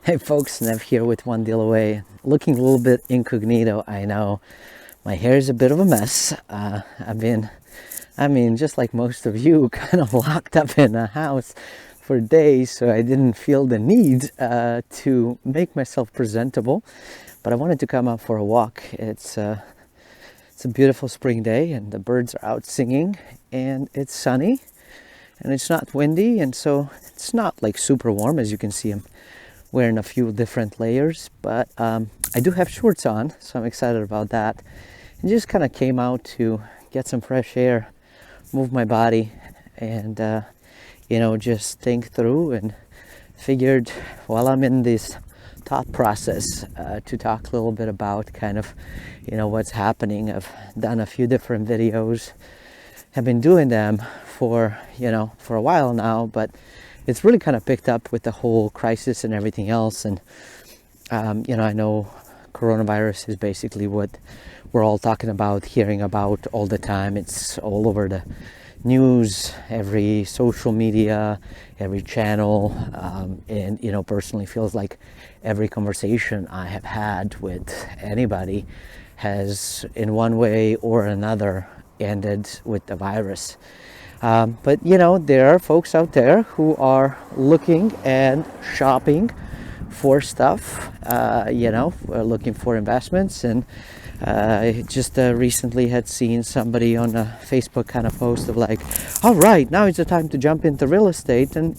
Hey folks, Nev here with One Deal Away. Looking a little bit incognito, I know. My hair is a bit of a mess. Just like most of you, kind of locked up in a house for days, so I didn't feel the need to make myself presentable. But I wanted to come out for a walk. It's a beautiful spring day, and the birds are out singing, and it's sunny, and it's not windy, and so it's not like super warm. As you can see, I'm wearing a few different layers, but I do have shorts on, so I'm excited about that. And just kind of came out to get some fresh air, move my body, and just think through, and figured while I'm in this thought process to talk a little bit about kind of what's happening. I've done a few different videos, have been doing them for a while now, but it's really kind of picked up with the whole crisis and everything else. And I know coronavirus is basically what we're all talking about, hearing about all the time. It's all over the news, every social media, every channel, and personally feels like every conversation I have had with anybody has in one way or another ended with the virus. But there are folks out there who are looking and shopping for stuff, looking for investments. And I just recently had seen somebody on a Facebook kind of post of like, all right, now is the time to jump into real estate. And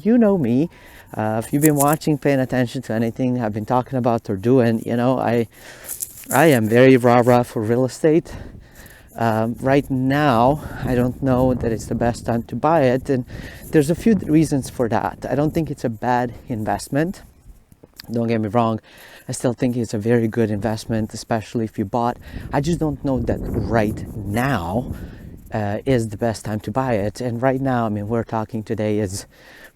you know me, if you've been watching, paying attention to anything I've been talking about or doing, I am very rah-rah for real estate. Right now, I don't know that it's the best time to buy it, and there's a few reasons for that. I don't think it's a bad investment. Don't get me wrong. I still think it's a very good investment, especially if you bought. I just don't know that right now is the best time to buy it. And right now, we're talking today is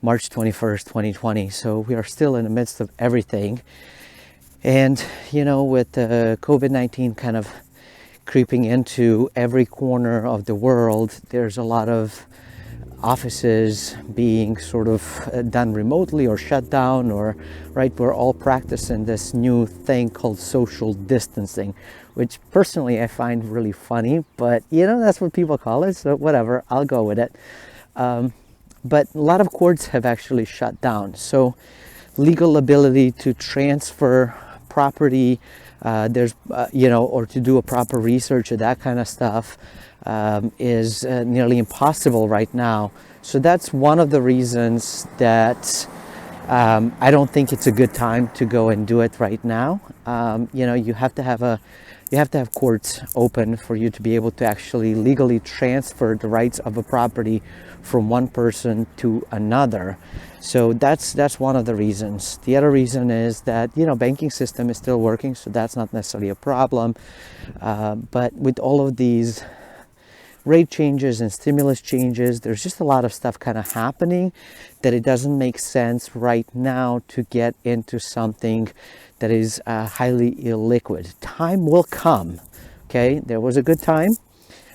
March 21st, 2020. So we are still in the midst of everything. And, with COVID-19 kind of creeping into every corner of the world, there's a lot of offices being sort of done remotely or shut down, or we're all practicing this new thing called social distancing, which personally I find really funny, but that's what people call it, so whatever, I'll go with it. But a lot of courts have actually shut down, so legal ability to transfer property, or to do a proper research or that kind of stuff is nearly impossible right now. So that's one of the reasons that I don't think it's a good time to go and do it right now. You have to have courts open for you to be able to actually legally transfer the rights of a property from one person to another. So that's one of the reasons. The other reason is that banking system is still working, so that's not necessarily a problem. But with all of these rate changes and stimulus changes, there's just a lot of stuff kind of happening that it doesn't make sense right now to get into something that is highly illiquid. Time will come. Okay, there was a good time,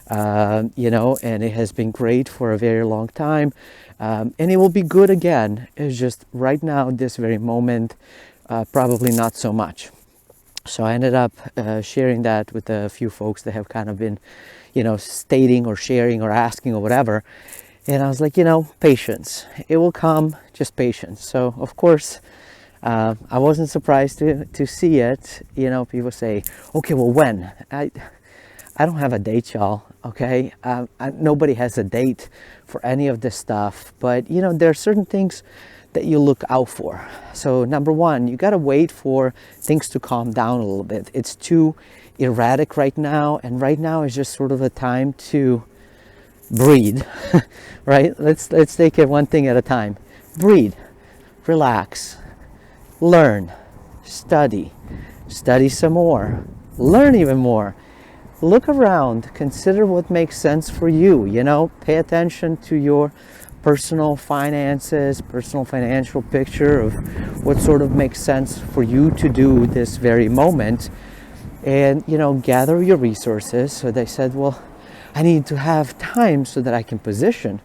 and it has been great for a very long time, and it will be good again. It's just right now, this very moment, probably not so much. So I ended up sharing that with a few folks that have kind of been stating or sharing or asking or whatever. And I was like, patience. It will come, just patience. So, of course, I wasn't surprised to see it. People say, okay, well, when? I don't have a date, y'all, okay? Nobody has a date for any of this stuff. But, there are certain things that you look out for. So, number one, you got to wait for things to calm down a little bit. It's too erratic right now, and right now is just sort of a time to breathe. Right? Let's take it one thing at a time. Breathe, relax, learn, study some more, learn even more, look around, consider what makes sense for you. Pay attention to your personal finances, personal financial picture of what sort of makes sense for you to do this very moment. And gather your resources. So they said, well, I need to have time so that I can position.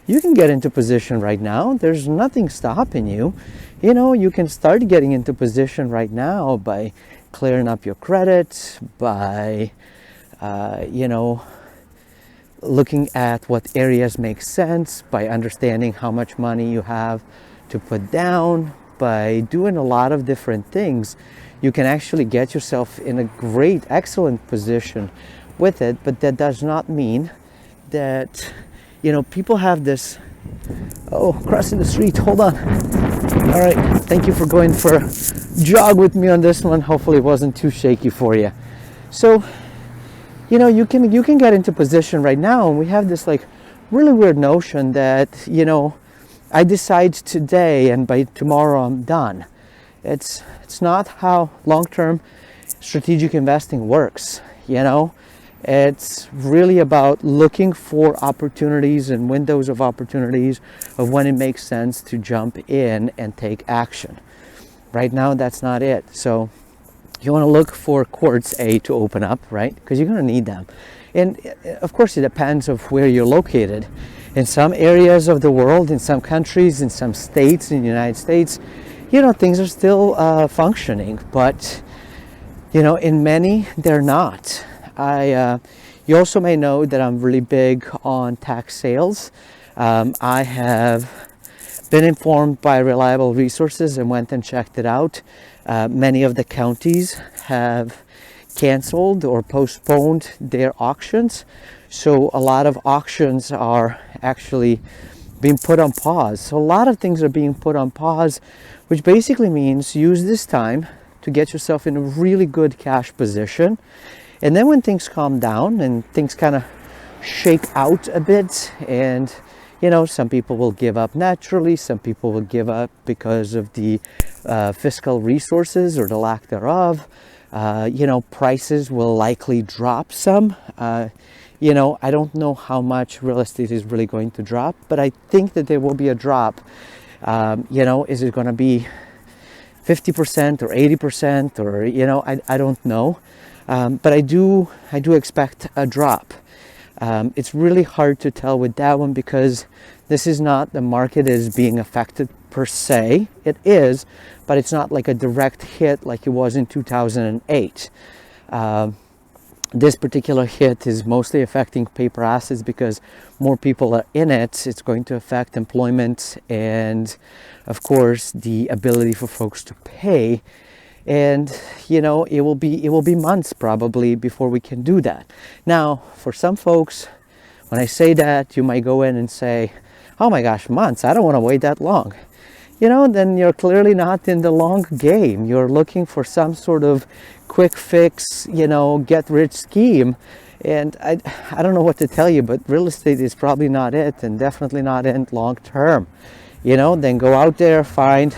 you can get into position right now. There's nothing stopping you. You can start getting into position right now by clearing up your credit, by looking at what areas make sense, by understanding how much money you have to put down. By doing a lot of different things, you can actually get yourself in a great, excellent position with it. But that does not mean that, people have this, crossing the street, hold on. All right, thank you for going for a jog with me on this one. Hopefully it wasn't too shaky for you. So, you can get into position right now, and we have this like really weird notion that, I decide today and by tomorrow I'm done. It's not how long-term strategic investing works, It's really about looking for opportunities and windows of opportunities of when it makes sense to jump in and take action. Right now, that's not it. So you want to look for courts A to open up, right? Because you're going to need them. And of course, it depends of where you're located. In some areas of the world, in some countries, in some states, in the United States, things are still functioning. But, in many, they're not. You also may know that I'm really big on tax sales. I have been informed by reliable resources and went and checked it out. Many of the counties have canceled or postponed their auctions. So a lot of auctions are actually being put on pause. So a lot of things are being put on pause, which basically means use this time to get yourself in a really good cash position. And then when things calm down and things kind of shake out a bit, and some people will give up naturally, some people will give up because of the fiscal resources or the lack thereof. Prices will likely drop some. I don't know how much real estate is really going to drop, but I think that there will be a drop. Is it going to be 50% or 80% or, I don't know. But I do expect a drop. It's really hard to tell with that one because this is not the market is being affected per se. It is, but it's not like a direct hit like it was in 2008. This particular hit is mostly affecting paper assets because more people are in it. It's going to affect employment and, of course, the ability for folks to pay. And it will be months probably before we can do that. Now, for some folks, when I say that, you might go in and say, "Oh my gosh, months! I don't want to wait that long." Then you're clearly not in the long game. You're looking for some sort of quick fix, get rich scheme. And I don't know what to tell you, but real estate is probably not it, and definitely not in long term. Then go out there, find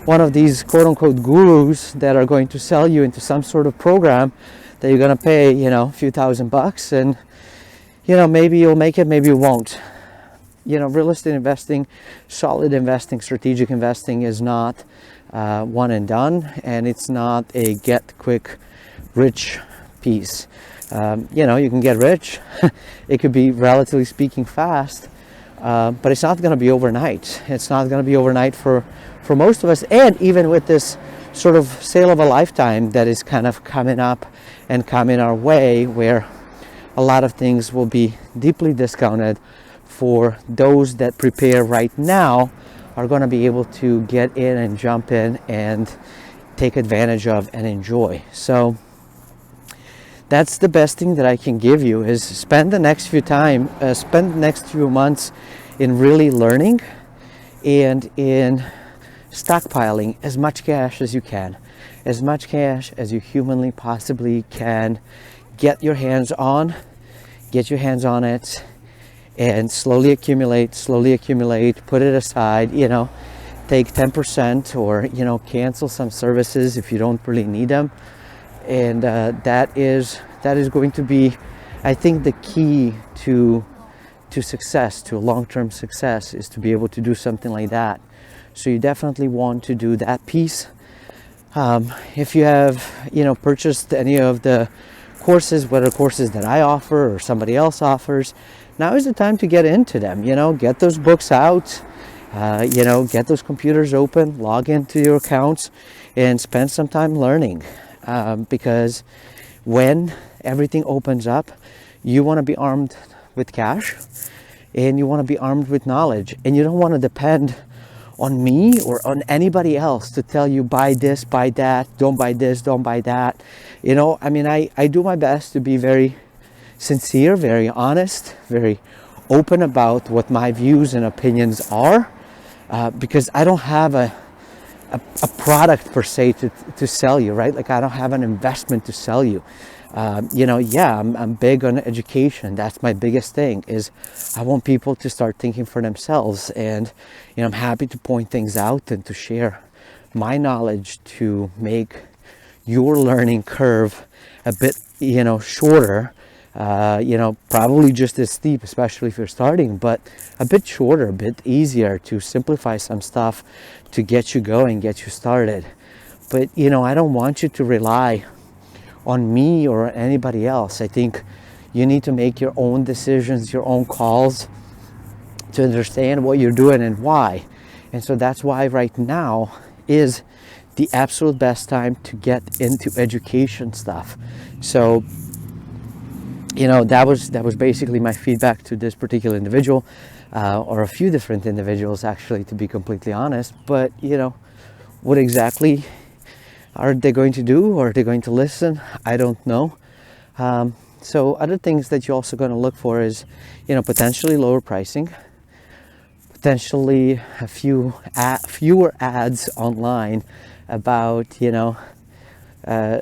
one of these quote-unquote gurus that are going to sell you into some sort of program that you're going to pay, a few $1,000, and maybe you'll make it, maybe you won't. Real estate investing, solid investing, strategic investing is not one and done, and it's not a get quick rich piece. You can get rich. It could be, relatively speaking, fast, but it's not going to be overnight. It's not going to be overnight for most of us. And even with this sort of sale of a lifetime that is kind of coming up and coming our way, where a lot of things will be deeply discounted, for those that prepare right now are going to be able to get in and jump in and take advantage of and enjoy. So that's the best thing that I can give you, is spend the next few months in really learning and in stockpiling as much cash as you can, as much cash as you humanly possibly can. Get your hands on it, and slowly accumulate, put it aside, take 10% or, cancel some services if you don't really need them. And that is going to be, I think, the key to success, to long-term success, is to be able to do something like that. So you definitely want to do that piece. If you have, purchased any of the courses, whether courses that I offer or somebody else offers, now is the time to get into them. Get those books out, get those computers open, log into your accounts, and spend some time learning. Because when everything opens up, you want to be armed with cash, and you want to be armed with knowledge, and you don't want to depend on me or on anybody else to tell you buy this, buy that, don't buy this, don't buy that. I do my best to be very sincere, very honest, very open about what my views and opinions are, because I don't have a product per se to sell you, right? Like, I don't have an investment to sell you. I'm big on education. That's my biggest thing, is I want people to start thinking for themselves. And, I'm happy to point things out and to share my knowledge to make your learning curve a bit, shorter. Probably just as steep, especially if you're starting, but a bit shorter, a bit easier to simplify some stuff to get you going, get you started. But, I don't want you to rely on me or anybody else. I think you need to make your own decisions, your own calls, to understand what you're doing and why. And so that's why right now is the absolute best time to get into education stuff. So, that was basically my feedback to this particular individual, or a few different individuals, actually, to be completely honest. But, what exactly are they going to do? Or are they going to listen? I don't know. So other things that you're also going to look for is, potentially lower pricing, potentially fewer ads online about,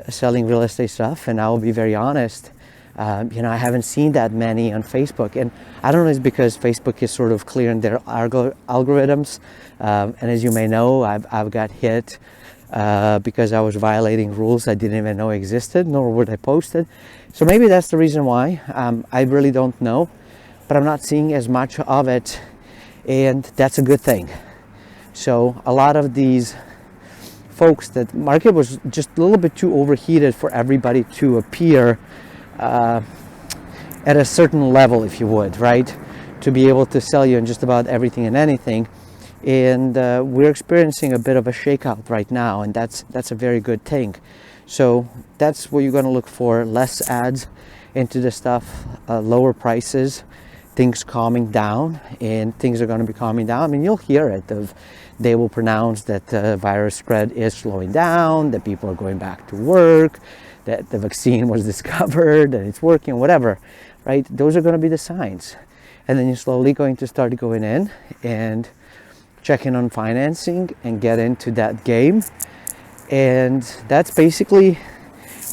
selling real estate stuff. And I will be very honest, I haven't seen that many on Facebook. And I don't know if it's because Facebook is sort of clearing their algorithms. And as you may know, I've got hit because I was violating rules I didn't even know existed, nor would I post it. So maybe that's the reason why. I really don't know, but I'm not seeing as much of it, and that's a good thing. So a lot of these folks, that market was just a little bit too overheated for everybody to appear at a certain level, if you would, right? To be able to sell you on just about everything and anything. And we're experiencing a bit of a shakeout right now, and that's a very good thing. So that's what you're going to look for: less ads into the stuff, lower prices, things calming down, and things are going to be calming down. I mean, you'll hear it. They will pronounce that the virus spread is slowing down, that people are going back to work, that the vaccine was discovered, and it's working, whatever, right? Those are going to be the signs. And then you're slowly going to start going in and checking on financing and get into that game. And that's basically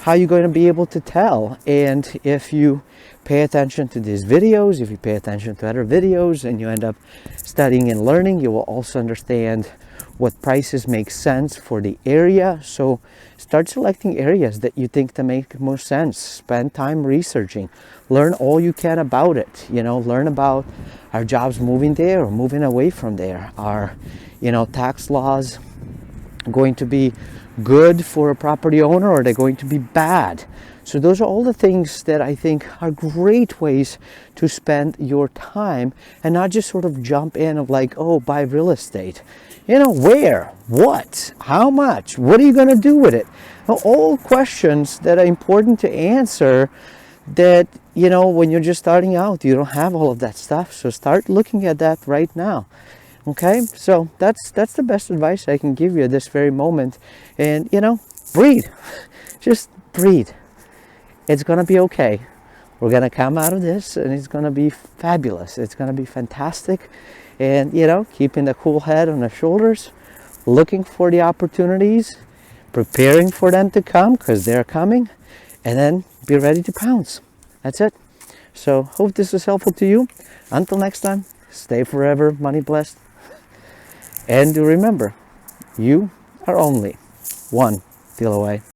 how you're going to be able to tell. And if you pay attention to these videos, if you pay attention to other videos, and you end up studying and learning, you will also understand what prices make sense for the area. So start selecting areas that you think that make most sense. Spend time researching. Learn all you can about it. Learn about, are jobs moving there or moving away from there? Are, tax laws going to be good for a property owner, or are they going to be bad? So those are all the things that I think are great ways to spend your time, and not just sort of jump in of like, oh, buy real estate. Where, what, how much, what are you going to do with it? All questions that are important to answer that, when you're just starting out, you don't have all of that stuff. So start looking at that right now. Okay, so that's the best advice I can give you at this very moment. And breathe. Just breathe. It's gonna be okay. We're gonna come out of this, and it's gonna be fabulous. It's gonna be fantastic. And keeping the cool head on the shoulders, looking for the opportunities, preparing for them to come, because they're coming, and then be ready to pounce. That's it. So hope this was helpful to you. Until next time, stay forever money blessed. And remember, you are only one deal away.